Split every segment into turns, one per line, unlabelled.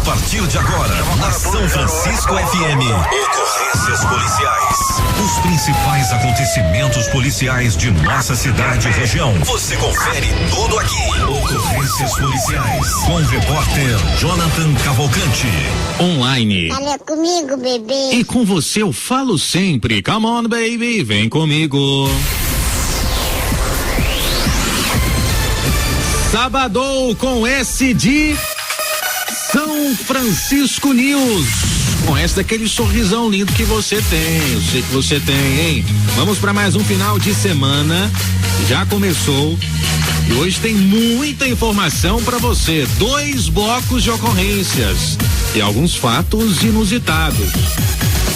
partir de agora, na São Francisco FM, ocorrências policiais. Os principais acontecimentos policiais de nossa cidade e região. Você confere tudo aqui. Ocorrências policiais. Com o repórter Jonathan Cavalcante.
Online.
Fala comigo, bebê.
E com você eu falo sempre. Come on, baby, vem comigo. Sabadão com S de São Francisco News. Com essa daquele sorrisão lindo que você tem, eu sei que você tem, hein? Vamos para mais um final de semana, já começou e hoje tem muita informação para você. 2 blocos de ocorrências e alguns fatos inusitados.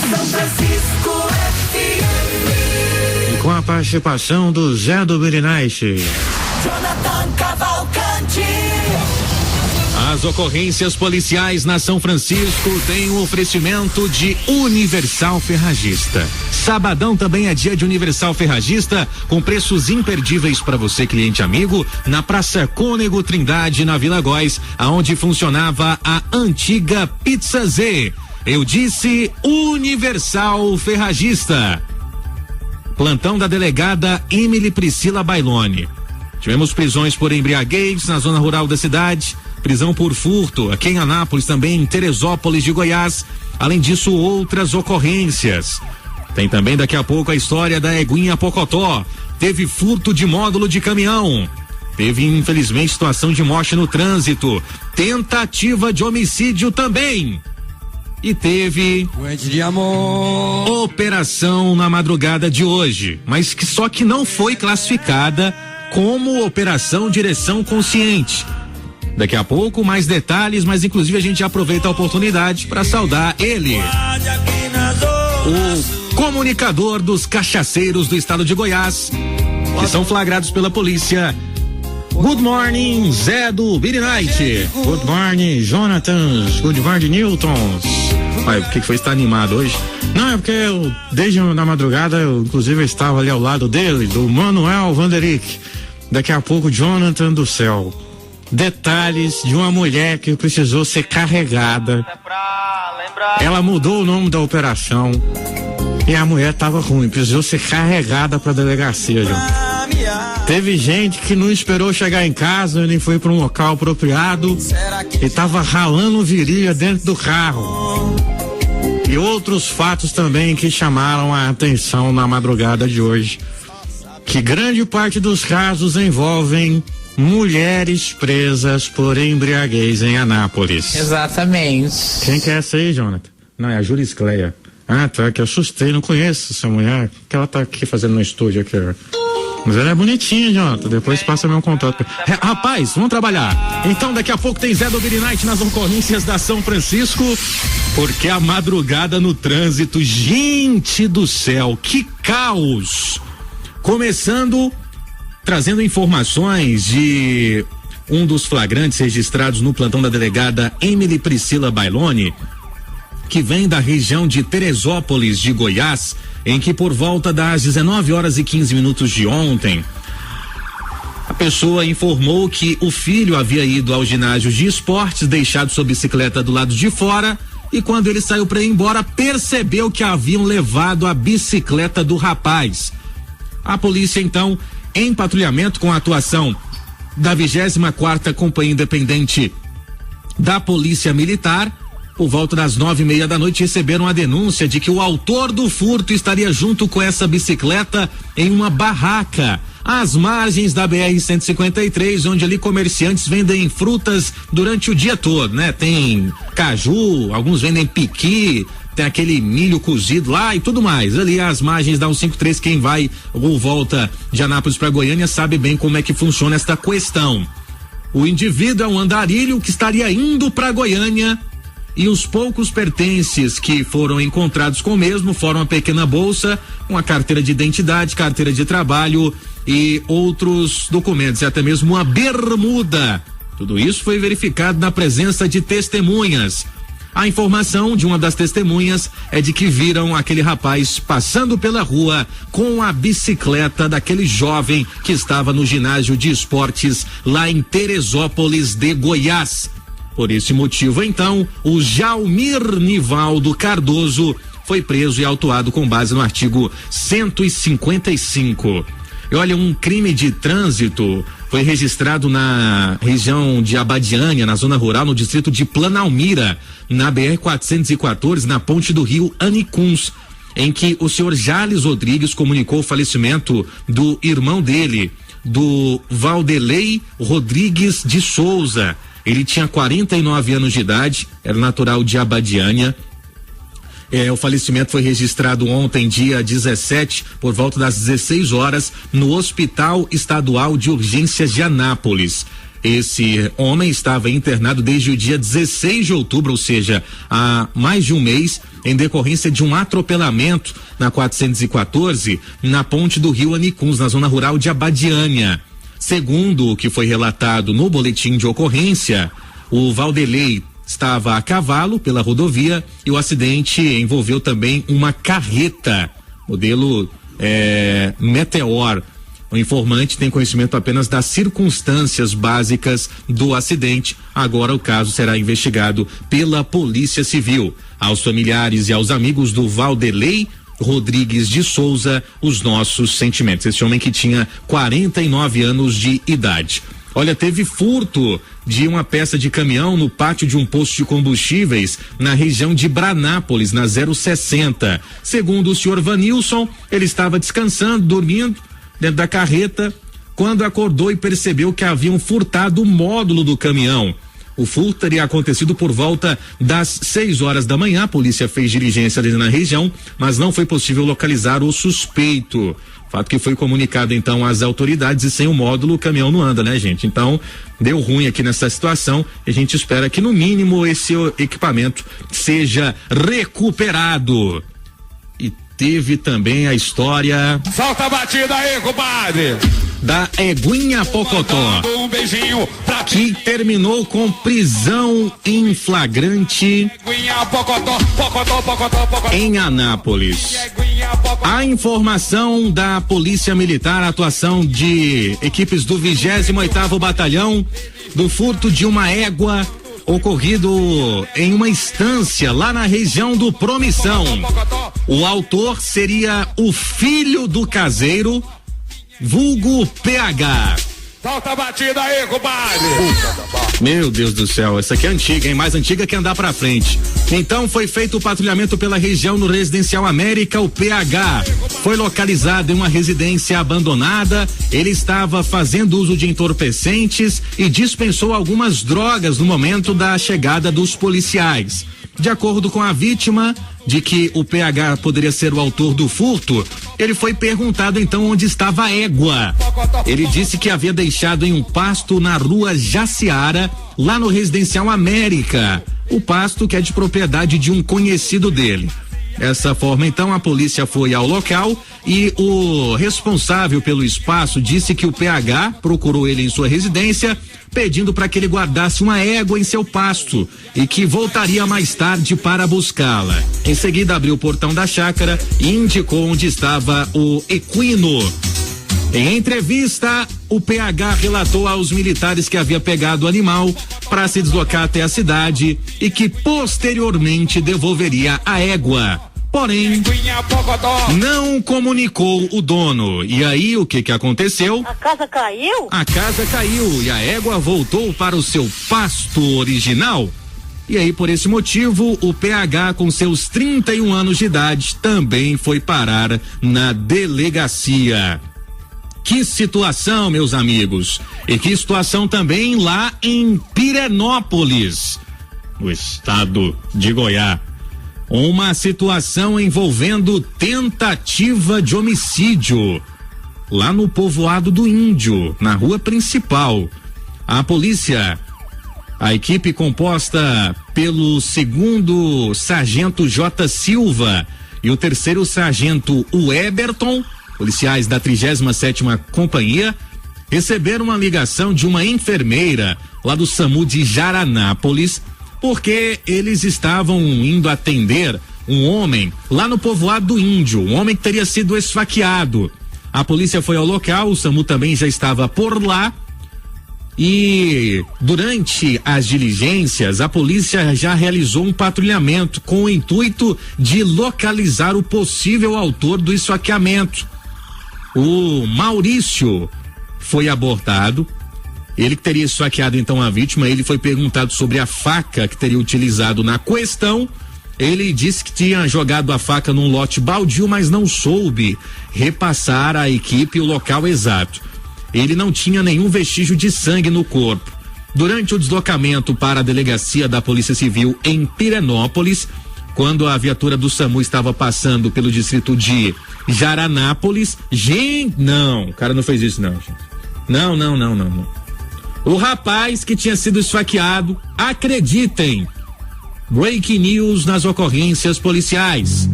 São Francisco FM.
E com a participação do Zé do Birinaiche.
Jonathan Cavalcante.
As ocorrências policiais na São Francisco têm um oferecimento de Universal Ferragista. Sabadão também é dia de Universal Ferragista, com preços imperdíveis para você, cliente amigo, na Praça Cônego Trindade, na Vila Góis, aonde funcionava a antiga Pizza Z. Eu disse Universal Ferragista. Plantão da delegada Emily Priscila Bailone. Tivemos prisões por embriaguez na zona rural da cidade, prisão por furto aqui em Anápolis, também em Teresópolis de Goiás. Além disso, outras ocorrências. Tem também daqui a pouco a história da Eguinha Pocotó. Teve furto de módulo de caminhão. Teve, infelizmente, situação de morte no trânsito. Tentativa de homicídio também. E teve operação na madrugada de hoje, mas que só que não foi classificada como Operação Direção Consciente. Daqui a pouco mais detalhes, mas inclusive a gente aproveita a oportunidade para saudar ele, o comunicador dos cachaceiros do estado de Goiás, que são flagrados pela polícia. Good morning, Zé do Birinite. Good morning, Jonathan. Good morning, Newtons. Pai, por que foi estar animado hoje? Não, é porque desde na madrugada eu inclusive estava ali ao lado dele, do Manuel Vanderick. Daqui a pouco, Jonathan do céu. Detalhes de uma mulher que precisou ser carregada. Ela mudou o nome da operação e a mulher tava ruim, precisou ser carregada pra delegacia, Jonathan. Teve gente que não esperou chegar em casa, nem foi para um local apropriado e tava ralando virilha dentro do carro. E outros fatos também que chamaram a atenção na madrugada de hoje, que grande parte dos casos envolvem mulheres presas por embriaguez em Anápolis.
Exatamente.
Quem que é essa aí, Jonathan? Não, é a Júlia Cleia. Ah, tá, que eu assustei, não conheço essa mulher. O que ela tá aqui fazendo no estúdio aqui? Mas ela é bonitinha, Jonathan. Depois passa meu contato. Rapaz, vamos trabalhar. Então daqui a pouco tem Zé do Birinite nas ocorrências da São Francisco, porque a madrugada no trânsito, gente do céu, que caos! Começando, trazendo informações de um dos flagrantes registrados no plantão da delegada Emily Priscila Bailone, que vem da região de Teresópolis de Goiás, em que por volta das 19h15 de ontem, a pessoa informou que o filho havia ido ao ginásio de esportes, deixado sua bicicleta do lado de fora, e quando ele saiu para ir embora, percebeu que haviam levado a bicicleta do rapaz. A polícia, então, em patrulhamento com a atuação da 24ª Companhia Independente da Polícia Militar, por volta das 9:30 da noite, receberam a denúncia de que o autor do furto estaria junto com essa bicicleta em uma barraca às margens da BR-153, onde ali comerciantes vendem frutas durante o dia todo, né? Tem caju, alguns vendem piqui, tem aquele milho cozido lá e tudo mais. Ali às margens da 153, quem vai ou volta de Anápolis para Goiânia sabe bem como é que funciona esta questão. O indivíduo é um andarilho que estaria indo para Goiânia, e os poucos pertences que foram encontrados com o mesmo foram uma pequena bolsa, uma carteira de identidade, carteira de trabalho e outros documentos, e até mesmo uma bermuda. Tudo isso foi verificado na presença de testemunhas. A informação de uma das testemunhas é de que viram aquele rapaz passando pela rua com a bicicleta daquele jovem que estava no ginásio de esportes lá em Teresópolis de Goiás. Por esse motivo, então, o Jalmir Nivaldo Cardoso foi preso e autuado com base no artigo 155. E olha, um crime de trânsito foi registrado na região de Abadiânia, na zona rural, no distrito de Planalmira, na BR-414, na ponte do rio Anicuns, em que o senhor Jales Rodrigues comunicou o falecimento do irmão dele, do Valdelei Rodrigues de Souza. Ele tinha 49 anos de idade, era natural de Abadiânia. O falecimento foi registrado ontem, dia 17, por volta das 16 horas, no Hospital Estadual de Urgências de Anápolis. Esse homem estava internado desde o dia 16 de outubro, ou seja, há mais de um mês, em decorrência de um atropelamento na 414, na ponte do rio Anicuns, na zona rural de Abadiânia. Segundo o que foi relatado no boletim de ocorrência, o Valdelei estava a cavalo pela rodovia e o acidente envolveu também uma carreta, modelo Meteor. O informante tem conhecimento apenas das circunstâncias básicas do acidente. Agora o caso será investigado pela Polícia Civil. Aos familiares e aos amigos do Valdelei Rodrigues de Souza, os nossos sentimentos. Esse homem que tinha 49 anos de idade. Olha, teve furto de uma peça de caminhão no pátio de um posto de combustíveis na região de Branápolis, na 060. Segundo o senhor Vanilson, ele estava descansando, dormindo dentro da carreta, quando acordou e percebeu que haviam furtado o módulo do caminhão. O furto teria acontecido por volta das 6 horas da manhã. A polícia fez diligência ali na região, mas não foi possível localizar o suspeito. Fato que foi comunicado então às autoridades, e sem o módulo o caminhão não anda, né, gente? Então deu ruim aqui nessa situação e a gente espera que no mínimo esse equipamento seja recuperado. E teve também a história...
Solta a batida aí, compadre!
Da Eguinha Pocotó,
Um beijinho pra
que terminou com prisão em flagrante
Eguinha Pocotó, Pocotó, Pocotó, Pocotó.
em Anápolis.
Eguinha Pocotó.
A informação da Polícia Militar, a atuação de equipes do 28º Batalhão, do furto de uma égua ocorrido em uma estância lá na região do Promissão. O autor seria o filho do caseiro, vulgo PH.
Solta a batida aí, compadre!
Meu Deus do céu, essa aqui é antiga, hein? Mais antiga que andar pra frente. Então foi feito o patrulhamento pela região no Residencial América. O PH foi localizado em uma residência abandonada. Ele estava fazendo uso de entorpecentes e dispensou algumas drogas no momento da chegada dos policiais. De acordo com a vítima, de que o PH poderia ser o autor do furto, ele foi perguntado então onde estava a égua. Ele disse que havia deixado em um pasto na rua Jaciara, lá no Residencial América. O pasto que é de propriedade de um conhecido dele. Dessa forma, então, a polícia foi ao local e o responsável pelo espaço disse que o PH procurou ele em sua residência, pedindo para que ele guardasse uma égua em seu pasto e que voltaria mais tarde para buscá-la. Em seguida, abriu o portão da chácara e indicou onde estava o equino. Em entrevista, o PH relatou aos militares que havia pegado o animal para se deslocar até a cidade e que posteriormente devolveria a égua. Porém,
Eguinha Pocotó.
não comunicou o dono. E aí, o que aconteceu?
A casa caiu?
A casa caiu e a égua voltou para o seu pasto original. E aí, por esse motivo, o PH, com seus 31 anos de idade, também foi parar na delegacia. Que situação, meus amigos. E que situação também lá em Pirenópolis, no estado de Goiás. Uma situação envolvendo tentativa de homicídio lá no povoado do Índio, na rua principal. A polícia, a equipe composta pelo 2º sargento J. Silva e o 3º sargento Weberton, policiais da 37ª Companhia, receberam uma ligação de uma enfermeira lá do SAMU de Jaranápolis, porque eles estavam indo atender um homem lá no povoado do Índio, um homem que teria sido esfaqueado. A polícia foi ao local, o SAMU também já estava por lá E durante as diligências, a polícia já realizou um patrulhamento com o intuito de localizar o possível autor do esfaqueamento. O Maurício foi abordado. Ele que teria esfaqueado então a vítima, ele foi perguntado sobre a faca que teria utilizado na questão. Ele disse que tinha jogado a faca num lote baldio, mas não soube repassar à equipe o local exato. Ele não tinha nenhum vestígio de sangue no corpo. Durante o deslocamento para a delegacia da Polícia Civil em Pirenópolis, quando a viatura do SAMU estava passando pelo distrito de Jaranápolis, não, o cara não fez isso não, gente. Não. O rapaz que tinha sido esfaqueado, acreditem, breaking news nas ocorrências policiais.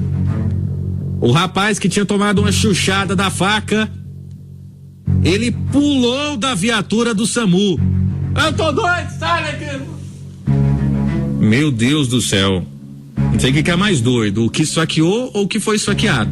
O rapaz que tinha tomado uma chuchada da faca, ele pulou da viatura do SAMU. Eu tô doido, sai daqui. Meu Deus do céu. Não sei o que é mais doido, o que esfaqueou ou o que foi esfaqueado.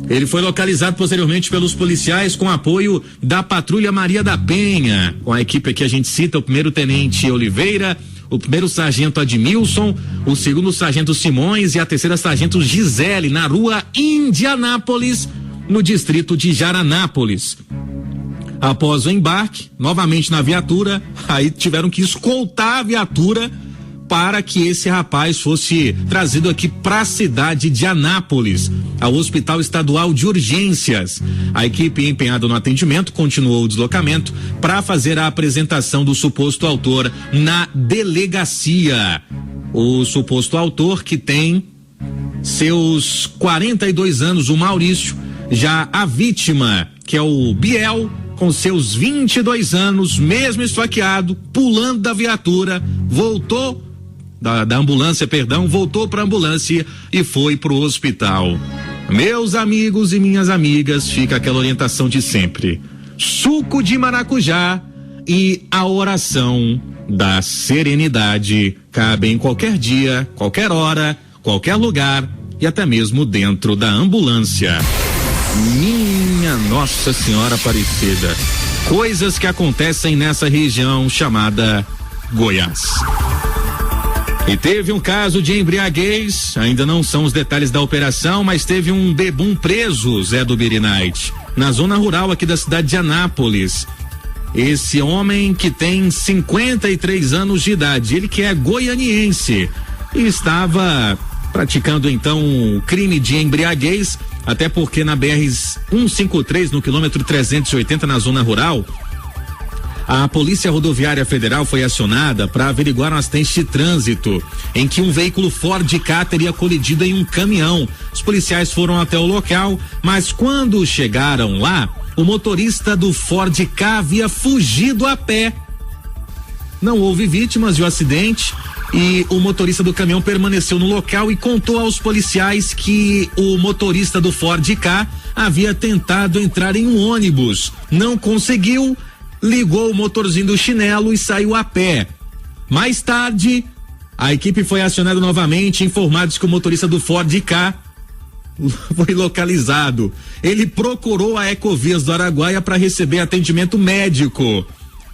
Ele foi localizado posteriormente pelos policiais com apoio da Patrulha Maria da Penha. Com a equipe aqui a gente cita o 1º Tenente Oliveira, o 1º Sargento Admilson, o 2º Sargento Simões e a 3ª Sargento Gisele, na rua Indianápolis, no distrito de Jaranápolis. Após o embarque, novamente na viatura, aí tiveram que escoltar a viatura para que esse rapaz fosse trazido aqui para a cidade de Anápolis, ao Hospital Estadual de Urgências. A equipe empenhada no atendimento continuou o deslocamento para fazer a apresentação do suposto autor na delegacia. O suposto autor, que tem seus 42 anos, o Maurício, já a vítima, que é o Biel, com seus 22 anos, mesmo esfaqueado, pulando da viatura, voltou da ambulância, voltou para a ambulância e foi pro hospital. Meus amigos e minhas amigas, fica aquela orientação de sempre: suco de maracujá e a oração da serenidade cabem em qualquer dia, qualquer hora, qualquer lugar e até mesmo dentro da ambulância. Minha Nossa Senhora Aparecida, coisas que acontecem nessa região chamada Goiás. E teve um caso de embriaguez, ainda não são os detalhes da operação, mas teve um bebum preso, Zé do Birinite, na zona rural aqui da cidade de Anápolis. Esse homem que tem 53 anos de idade, ele que é goianiense, e estava praticando então um crime de embriaguez, até porque na BR-153, no quilômetro 380, na zona rural, a Polícia Rodoviária Federal foi acionada para averiguar um acidente de trânsito em que um veículo Ford Ka teria colidido em um caminhão. Os policiais foram até o local, mas quando chegaram lá, o motorista do Ford Ka havia fugido a pé. Não houve vítimas de um acidente e o motorista do caminhão permaneceu no local e contou aos policiais que o motorista do Ford Ka havia tentado entrar em um ônibus, não conseguiu, ligou o motorzinho do chinelo e saiu a pé. Mais tarde, a equipe foi acionada novamente, informados que o motorista do Ford Ka foi localizado. Ele procurou a Ecovias do Araguaia para receber atendimento médico.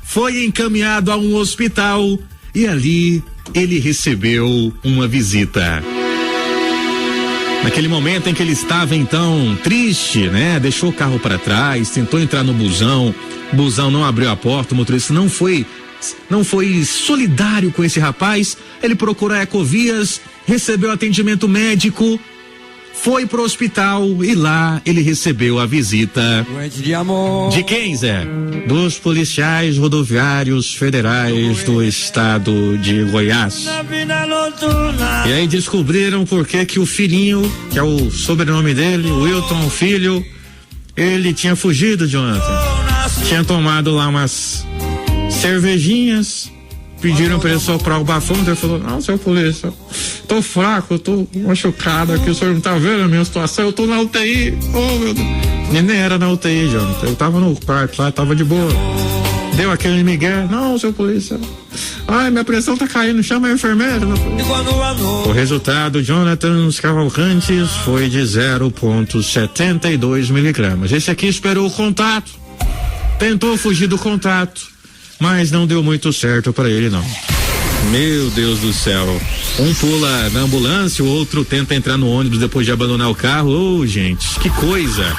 Foi encaminhado a um hospital e ali ele recebeu uma visita. Naquele momento em que ele estava então triste, né? Deixou o carro para trás, tentou entrar no busão, o busão não abriu a porta, o motorista não foi solidário com esse rapaz. Ele procurou a Ecovias, recebeu atendimento médico, foi pro hospital e lá ele recebeu a visita de quem, Zé? Dos policiais rodoviários federais do estado de Goiás. E aí descobriram por que o filhinho, que é o sobrenome dele, o Wilton, o filho, ele tinha fugido de ontem. Tinha tomado lá umas cervejinhas, pediram pra ele soprar o bafômetro, ele falou: não, seu polícia, tô fraco, eu tô machucado aqui, o senhor não tá vendo a minha situação, eu tô na UTI, oh meu Deus. Ele nem era na UTI, Jonathan, eu tava no quarto lá, tava de boa. Deu aquele migué: não, seu polícia, ai, minha pressão tá caindo, chama a enfermeira. O resultado, Jonathan Cavalcantes, foi de 0,72 miligramas. Esse aqui esperou o contato, tentou fugir do contato, mas não deu muito certo para ele não. Meu Deus do céu. Um pula na ambulância, o outro tenta entrar no ônibus depois de abandonar o carro. Ô, gente, que coisa.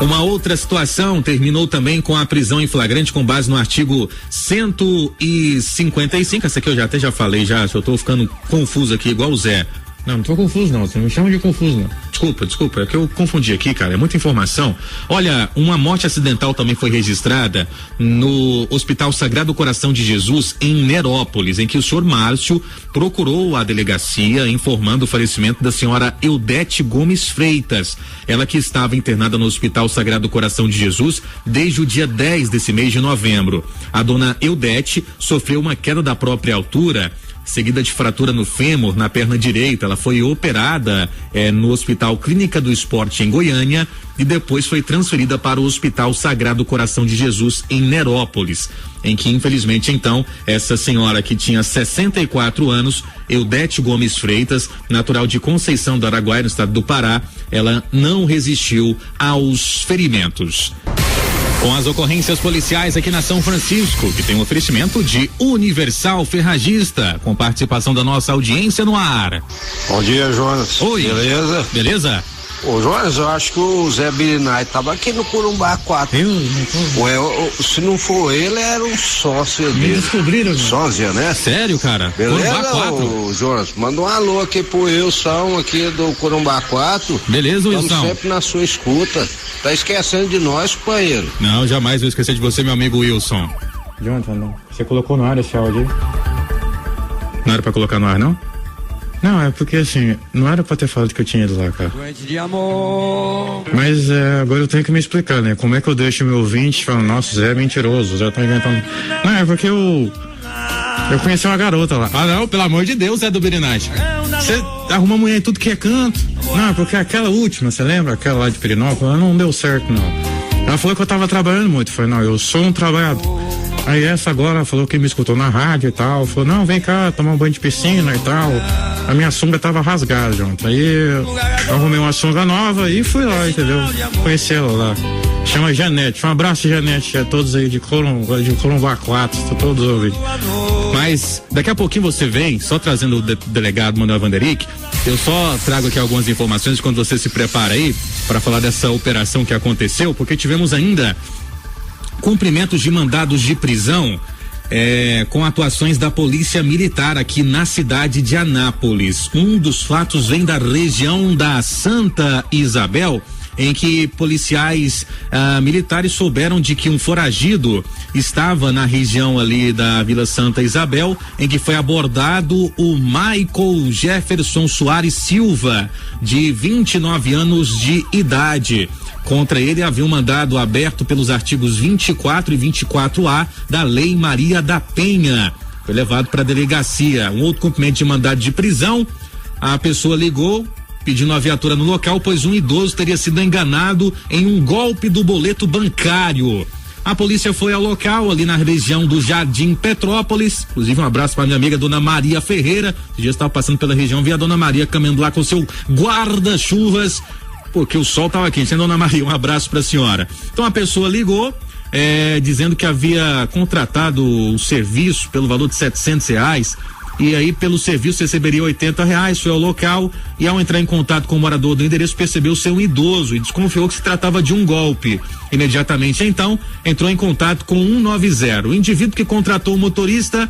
Uma outra situação terminou também com a prisão em flagrante com base no artigo 155. Essa aqui eu até já falei já, eu tô ficando confuso aqui igual o Zé. Não tô confuso não, você não me chama de confuso não. Desculpa, é que eu confundi aqui, cara, é muita informação. Olha, uma morte acidental também foi registrada no Hospital Sagrado Coração de Jesus em Nerópolis, em que o senhor Márcio procurou a delegacia informando o falecimento da senhora Eudete Gomes Freitas, ela que estava internada no Hospital Sagrado Coração de Jesus desde o dia 10 desse mês de novembro. A dona Eudete sofreu uma queda da própria altura, seguida de fratura no fêmur, na perna direita. Ela foi operada no Hospital Clínica do Esporte em Goiânia e depois foi transferida para o Hospital Sagrado Coração de Jesus em Nerópolis, em que infelizmente então essa senhora que tinha 64 anos, Eudete Gomes Freitas, natural de Conceição do Araguaia, no estado do Pará, ela não resistiu aos ferimentos. Com as ocorrências policiais aqui na São Francisco, que tem um oferecimento de Universal Ferragista, com participação da nossa audiência no ar.
Bom dia, Jonas.
Oi.
Beleza?
Beleza?
Ô, Jonas, eu acho que o Zé Birinai tava aqui no Corumbá 4. Se não for ele, era um sócio dele.
Me descobriram,
sósia, né?
Sério, cara?
Beleza,
Corumbá 4.
Ô, Jonas, manda um alô aqui pro Wilson aqui do Corumbá 4.
Beleza, Wilson?
Estamos sempre na sua escuta. Tá esquecendo de nós, companheiro?
Não, jamais vou esquecer de você, meu amigo Wilson. Jonathan, não. Você colocou no ar esse áudio aí? Não era pra colocar no ar, não? Não, é porque assim, não era pra ter falado que eu tinha ido lá, cara. Mas agora eu tenho que me explicar, né? Como é que eu deixo meu ouvinte falando, nossa, Zé é mentiroso, Zé tá inventando. Não, é porque eu conheci uma garota lá. Ah, não, pelo amor de Deus, Zé do Birinage. Você arruma mulher em tudo que é canto. Não, porque aquela última, você lembra? Aquela lá de Pirinópolis, ela não deu certo, não. Ela falou que eu tava trabalhando muito. Eu falei, não, eu sou um trabalhador. Aí essa agora falou que me escutou na rádio e tal, falou, não, vem cá, tomar um banho de piscina e tal. A minha sunga tava rasgada, Jonathan. Aí eu arrumei uma sunga nova e fui lá, entendeu? Conheci ela lá. Chama Janete. Um abraço, Janete, a todos aí de Corumbá 4, todos ouvindo. Mas daqui a pouquinho você vem, só trazendo o delegado Manuel Vanderick, eu só trago aqui algumas informações quando você se prepara aí para falar dessa operação que aconteceu, porque tivemos ainda cumprimentos de mandados de prisão com atuações da Polícia Militar aqui na cidade de Anápolis. Um dos fatos vem da região da Santa Isabel, em que policiais militares souberam de que um foragido estava na região ali da Vila Santa Isabel, em que foi abordado o Michael Jefferson Soares Silva, de 29 anos de idade. Contra ele havia um mandado aberto pelos artigos 24 e 24A da Lei Maria da Penha. Foi levado para a delegacia. Um outro cumprimento de mandado de prisão. A pessoa ligou pedindo a viatura no local, pois um idoso teria sido enganado em um golpe do boleto bancário. A polícia foi ao local, ali na região do Jardim Petrópolis. Inclusive, um abraço para minha amiga Dona Maria Ferreira. Esse dia estava passando pela região, vi a Dona Maria caminhando lá com seu guarda-chuvas, porque o sol estava quente, né, Dona Maria? Um abraço para a senhora. Então a pessoa ligou, dizendo que havia contratado o serviço pelo valor de R$700, e aí pelo serviço receberia R$80, foi ao local e ao entrar em contato com o morador do endereço percebeu ser um idoso e desconfiou que se tratava de um golpe. Imediatamente então entrou em contato com 190. O indivíduo que contratou o motorista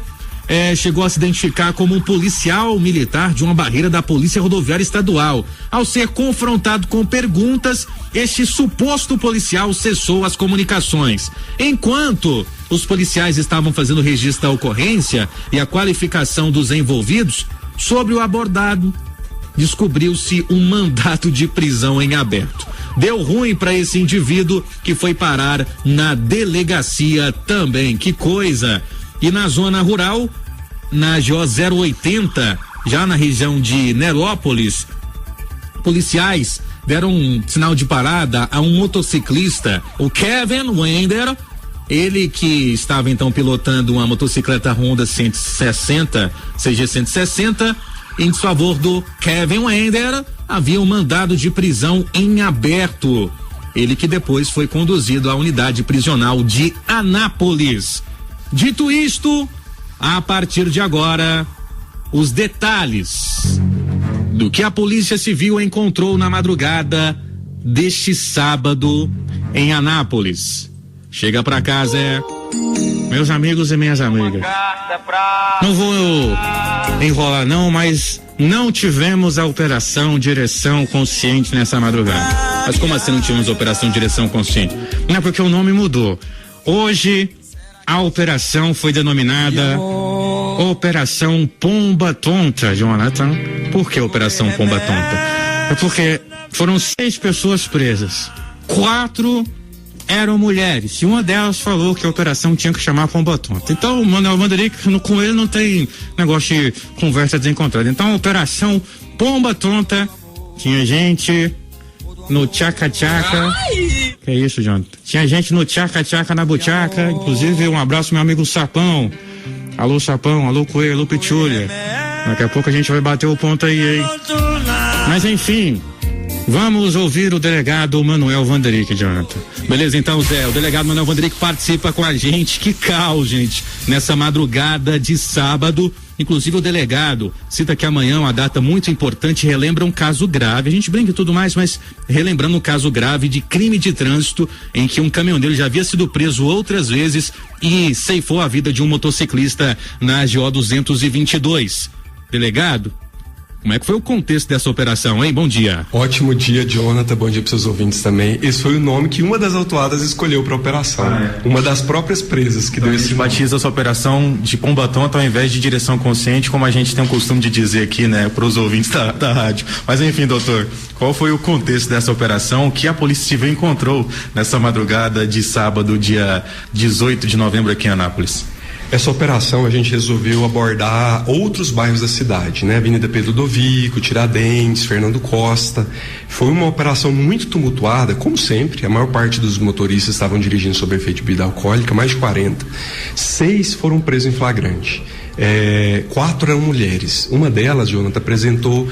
chegou a se identificar como um policial militar de uma barreira da Polícia Rodoviária Estadual. Ao ser confrontado com perguntas, este suposto policial cessou as comunicações. Enquanto os policiais estavam fazendo o registro da ocorrência e a qualificação dos envolvidos, sobre o abordado, descobriu-se um mandado de prisão em aberto. Deu ruim para esse indivíduo, que foi parar na delegacia também. Que coisa! E na zona rural, na GO 080, já na região de Nerópolis, policiais deram um sinal de parada a um motociclista, o Kevin Wender. Ele que estava então pilotando uma motocicleta Honda 160, CG 160, em desfavor do Kevin Wender, havia um mandado de prisão em aberto.
Ele que depois foi conduzido à unidade prisional de Anápolis. Dito isto, a partir de agora, os detalhes do que a Polícia Civil encontrou na madrugada deste sábado em Anápolis. Chega pra cá, Zé.
Meus amigos e minhas amigas, não vou enrolar não, mas não tivemos a operação Direção Consciente nessa madrugada.
Mas como assim não tivemos operação Direção Consciente?
Não é porque o nome mudou. Hoje a operação foi denominada Operação Pomba Tonta, Jonathan.
Por que Operação Pomba Tonta?
É porque foram 6 pessoas presas. 4 eram mulheres, e uma delas falou que a operação tinha que chamar Pomba Tonta. Então o Manuel Vanderick, com ele não tem negócio de conversa desencontrada. Então a operação Pomba Tonta tinha gente no tchaca-tchaca. Que é isso, Jonathan? Tinha gente no tchaca-tchaca na buchaca, inclusive um abraço meu amigo Sapão. Alô Sapão, alô Coelho, alô Pichulha. Daqui a pouco a gente vai bater o ponto aí, hein? Mas enfim, vamos ouvir o delegado Manuel Vanderick, Jonathan.
Beleza, então, Zé, o delegado Manuel Vanderick participa com a gente. Que caos, gente, nessa madrugada de sábado. Inclusive o delegado cita que amanhã é uma data muito importante, relembra um caso grave, a gente brinca e tudo mais, mas relembrando um caso grave de crime de trânsito em que um caminhoneiro já havia sido preso outras vezes e ceifou a vida de um motociclista na GO 222. Delegado, como é que foi o contexto dessa operação, hein? Bom dia.
Ótimo dia, Jonathan. Bom dia para seus ouvintes também. Esse foi o nome que uma das autuadas escolheu para a operação. Uma das próprias presas que
então
deu esse nome.
Batiza essa operação de Pomba Tonta ao invés de Direção Consciente, como a gente tem o costume de dizer aqui, né, para os ouvintes da rádio. Mas enfim, doutor, qual foi o contexto dessa operação? O que a Polícia Civil encontrou nessa madrugada de sábado, dia 18 de novembro aqui em Anápolis?
Essa operação a gente resolveu abordar outros bairros da cidade, né? Avenida Pedro Dovico, Tiradentes, Fernando Costa. Foi uma operação muito tumultuada, como sempre. A maior parte dos motoristas estavam dirigindo sob efeito de bebida alcoólica, mais de 40. 6 foram presos em flagrante. 4 eram mulheres. Uma delas, Jonathan, apresentou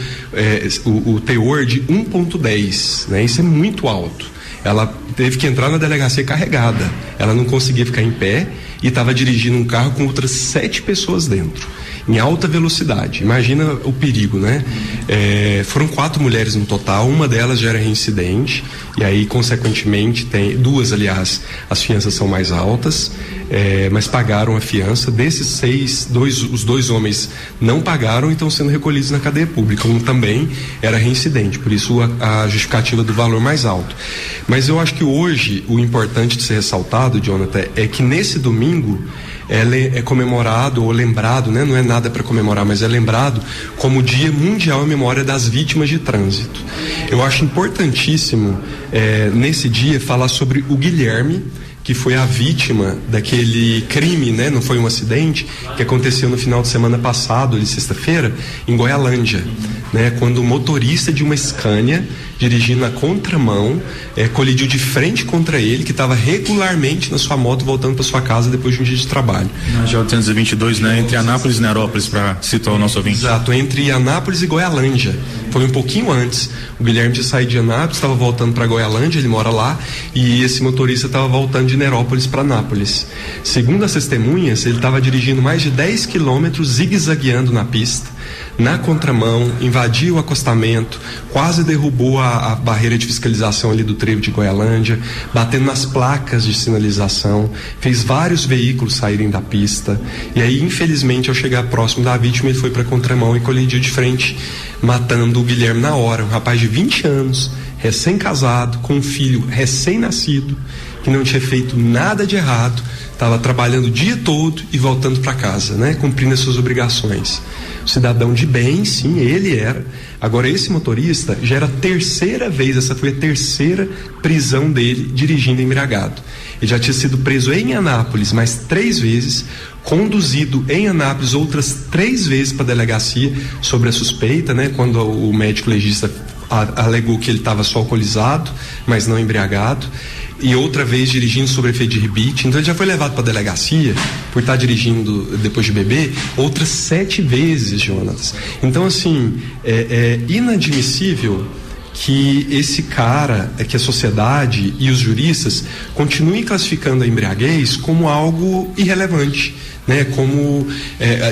o teor de 1,10, né? Isso é muito alto. Ela teve que entrar na delegacia carregada. Ela não conseguia ficar em pé e estava dirigindo um carro com outras 7 pessoas dentro, em alta velocidade. Imagina o perigo, né? Foram 4 mulheres no total, uma delas já era reincidente, e aí, consequentemente, tem 2, aliás, as fianças são mais altas, mas pagaram a fiança. Desses 6, os 2 homens não pagaram e estão sendo recolhidos na cadeia pública. Um também era reincidente, por isso a justificativa do valor mais alto. Mas eu acho que hoje o importante de ser ressaltado, Jonathan, é que nesse domingo ela é comemorado ou lembrado, né? Não é nada para comemorar, mas é lembrado como o Dia Mundial em Memória das Vítimas de Trânsito. Eu acho importantíssimo nesse dia falar sobre o Guilherme, que foi a vítima daquele crime, né? Não foi um acidente que aconteceu no final de semana passado, de sexta-feira, em Goialândia, né? Quando o motorista de uma Scania, dirigindo na contramão, colidiu de frente contra ele, que estava regularmente na sua moto voltando para sua casa depois de um dia de trabalho.
Na GO 222, né? Entre Anápolis e Nerópolis, para situar o nosso ouvinte.
Exato, entre Anápolis e Goialândia. Foi um pouquinho antes. O Guilherme tinha saído de Anápolis, estava voltando para Goialândia, ele mora lá, e esse motorista estava voltando de Nerópolis para Anápolis. Segundo as testemunhas, ele estava dirigindo mais de 10 quilômetros, zigue-zagueando na pista, na contramão, invadiu o acostamento, quase derrubou a barreira de fiscalização ali do trevo de Goialândia, batendo nas placas de sinalização, fez vários veículos saírem da pista, e aí, infelizmente, ao chegar próximo da vítima, ele foi para a contramão e colidiu de frente, matando o Guilherme na hora. Um rapaz de 20 anos, recém-casado, com um filho recém-nascido, que não tinha feito nada de errado, estava trabalhando o dia todo e voltando para casa, né? Cumprindo as suas obrigações. Cidadão de bem, sim, ele era. Agora, esse motorista já era a 3ª vez, essa foi a 3ª prisão dele dirigindo embriagado. Ele já tinha sido preso em Anápolis mais 3 vezes, conduzido em Anápolis outras 3 vezes para a delegacia sobre a suspeita, né? Quando o médico legista alegou que ele estava só alcoolizado, mas não embriagado. E outra vez dirigindo sob efeito de rebite. Então ele já foi levado para a delegacia por estar dirigindo depois de beber outras 7 vezes, Jonas. Então, assim, é inadmissível que esse cara, que a sociedade e os juristas continuem classificando a embriaguez como algo irrelevante, né? Como,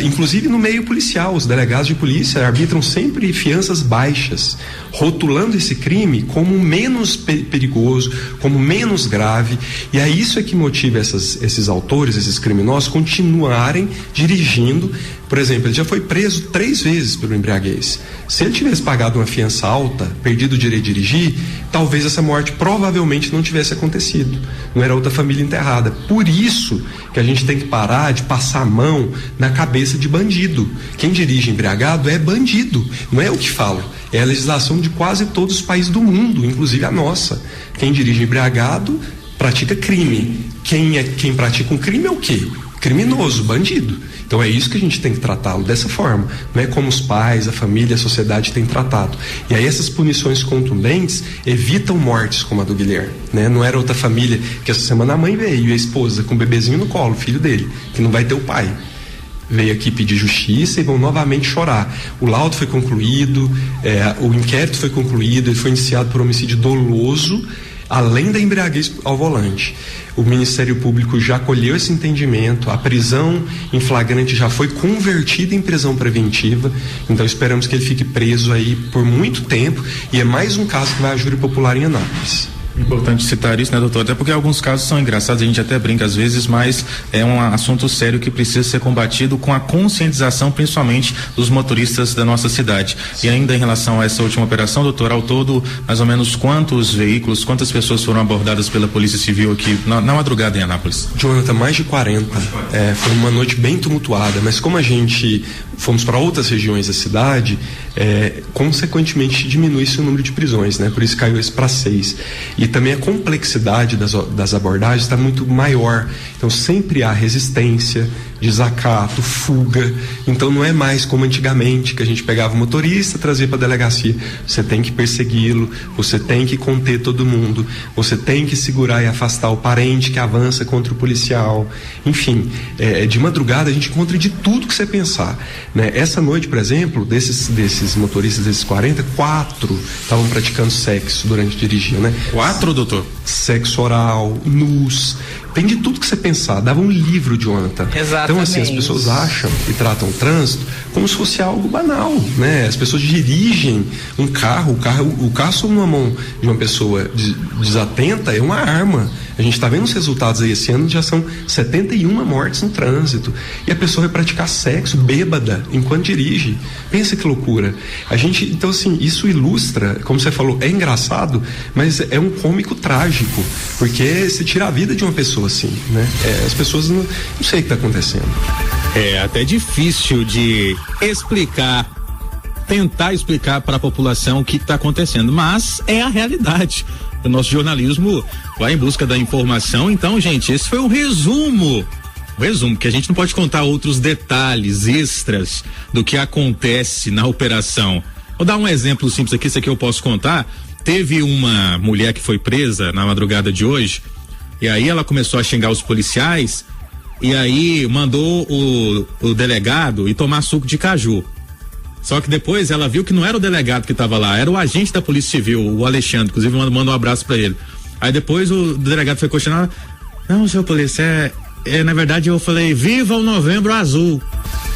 inclusive no meio policial, os delegados de polícia arbitram sempre fianças baixas, rotulando esse crime como menos perigoso, como menos grave, e é isso que motiva esses autores, esses criminosos, continuarem dirigindo. Por exemplo, ele já foi preso 3 vezes pelo embriaguez. Se ele tivesse pagado uma fiança alta, perdido o direito de dirigir, talvez essa morte provavelmente não tivesse acontecido. Não era outra família enterrada. Por isso que a gente tem que parar de passar a mão na cabeça de bandido. Quem dirige embriagado é bandido. Não é eu que falo. É a legislação de quase todos os países do mundo, inclusive a nossa. Quem dirige embriagado pratica crime. Quem pratica um crime é o quê? Criminoso, bandido. Então é isso que a gente tem que tratá-lo dessa forma, não é como os pais, a família, a sociedade têm tratado. E aí essas punições contundentes evitam mortes como a do Guilherme, né? Não era outra família que essa semana a mãe veio e a esposa com o bebezinho no colo, filho dele, que não vai ter o pai. Veio aqui pedir justiça e vão novamente chorar. O laudo foi concluído, o inquérito foi concluído, ele foi indiciado por homicídio doloso, além da embriaguez ao volante. O Ministério Público já colheu esse entendimento, a prisão em flagrante já foi convertida em prisão preventiva, então esperamos que ele fique preso aí por muito tempo, e é mais um caso que vai à júri popular em Anápolis.
Importante citar isso, né, doutor? Até porque alguns casos são engraçados, a gente até brinca às vezes, mas é um assunto sério que precisa ser combatido com a conscientização, principalmente dos motoristas da nossa cidade. E ainda em relação a essa última operação, doutor, ao todo, mais ou menos quantos veículos, quantas pessoas foram abordadas pela Polícia Civil aqui na madrugada em Anápolis?
Jonathan, mais de 40. Foi uma noite bem tumultuada, mas como a gente fomos para outras regiões da cidade, consequentemente diminui-se o número de prisões, né? Por isso caiu esse para 6. E também a complexidade das abordagens está muito maior. Então sempre há resistência, desacato, fuga. Então não é mais como antigamente, que a gente pegava o motorista, trazia para a delegacia. Você tem que persegui-lo, você tem que conter todo mundo, você tem que segurar e afastar o parente que avança contra o policial. Enfim, de madrugada a gente encontra de tudo que você pensar, né? Essa noite, por exemplo, desses motoristas, desses 40, 4 estavam praticando sexo durante dirigir, né?
4, doutor?
Sexo oral, nus, tem de tudo que você pensar. Dava um livro, Jonathan.
Exatamente.
Então, assim, as pessoas acham e tratam o trânsito como se fosse algo banal, né? As pessoas dirigem um carro, o carro sob uma mão de uma pessoa desatenta é uma arma. A gente está vendo os resultados aí esse ano, já são 71 mortes no trânsito. E a pessoa vai praticar sexo bêbada enquanto dirige. Pensa que loucura. Então, assim, isso ilustra, como você falou, é engraçado, mas é um cômico trágico, porque se tira a vida de uma pessoa assim, né? As pessoas não sei o que está acontecendo.
É até difícil de tentar explicar para a população o que está acontecendo, mas é a realidade. O nosso jornalismo vai em busca da informação. Então, gente, esse foi um resumo, que a gente não pode contar outros detalhes extras do que acontece na operação. Vou dar um exemplo simples aqui, isso aqui eu posso contar. Teve uma mulher que foi presa na madrugada de hoje, e aí ela começou a xingar os policiais, e aí mandou o delegado ir tomar suco de caju. Só que depois ela viu que não era o delegado que estava lá, era o agente da Polícia Civil, o Alexandre, inclusive manda um abraço para ele. Aí depois o delegado foi questionar: não, senhor polícia, na verdade eu falei, viva o Novembro Azul.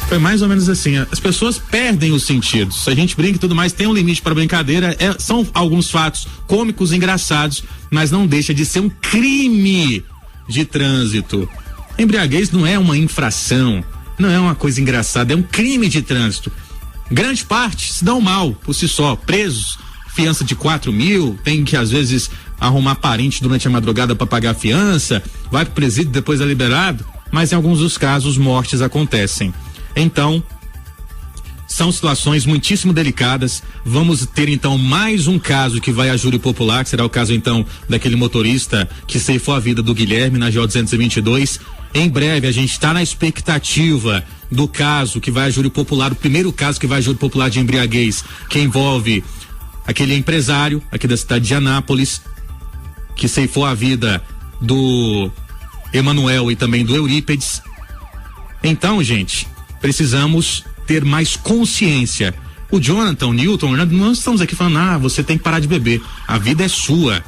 Foi mais ou menos assim, as pessoas perdem os sentidos, a gente brinca e tudo mais, tem um limite para brincadeira, são alguns fatos cômicos, engraçados, mas não deixa de ser um crime de trânsito. Embriaguez não é uma infração, não é uma coisa engraçada, é um crime de trânsito. Grande parte se dão mal por si só, presos, fiança de 4 mil, tem que às vezes arrumar parente durante a madrugada para pagar a fiança, vai pro presídio, depois é liberado, mas em alguns dos casos mortes acontecem. Então, são situações muitíssimo delicadas. Vamos ter então mais um caso que vai a júri popular, que será o caso então daquele motorista que ceifou a vida do Guilherme na GO 222. Em breve a gente está na expectativa do caso que vai a júri popular, o primeiro caso que vai a júri popular de embriaguez, que envolve aquele empresário aqui da cidade de Anápolis, que ceifou a vida do Emanuel e também do Eurípedes. Então, gente, precisamos ter mais consciência O Jonathan, o Newton, nós não estamos aqui falando, você tem que parar de beber. A vida é sua.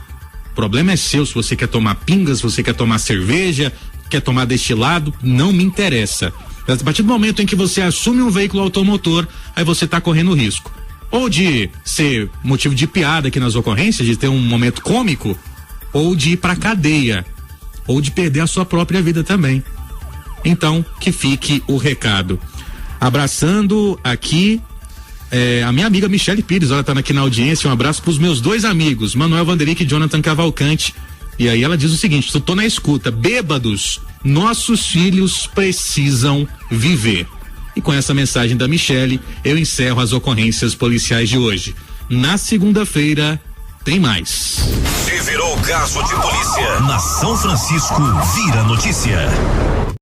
O problema é seu. Se você quer tomar pinga, se você quer tomar cerveja, quer tomar destilado, não me interessa. A partir do momento em que você assume um veículo automotor, aí você está correndo risco. Ou de ser motivo de piada aqui nas ocorrências, de ter um momento cômico, ou de ir pra cadeia, ou de perder a sua própria vida também. Então, que fique o recado. Abraçando aqui a minha amiga Michele Pires, ela tá aqui na audiência. Um abraço pros meus dois amigos, Manuel Vanderick e Jonathan Cavalcante. E aí ela diz o seguinte: tô na escuta, bêbados, nossos filhos precisam viver. E com essa mensagem da Michele, eu encerro as ocorrências policiais de hoje. Na segunda-feira tem mais.
Se virou caso de polícia, na São Francisco vira notícia.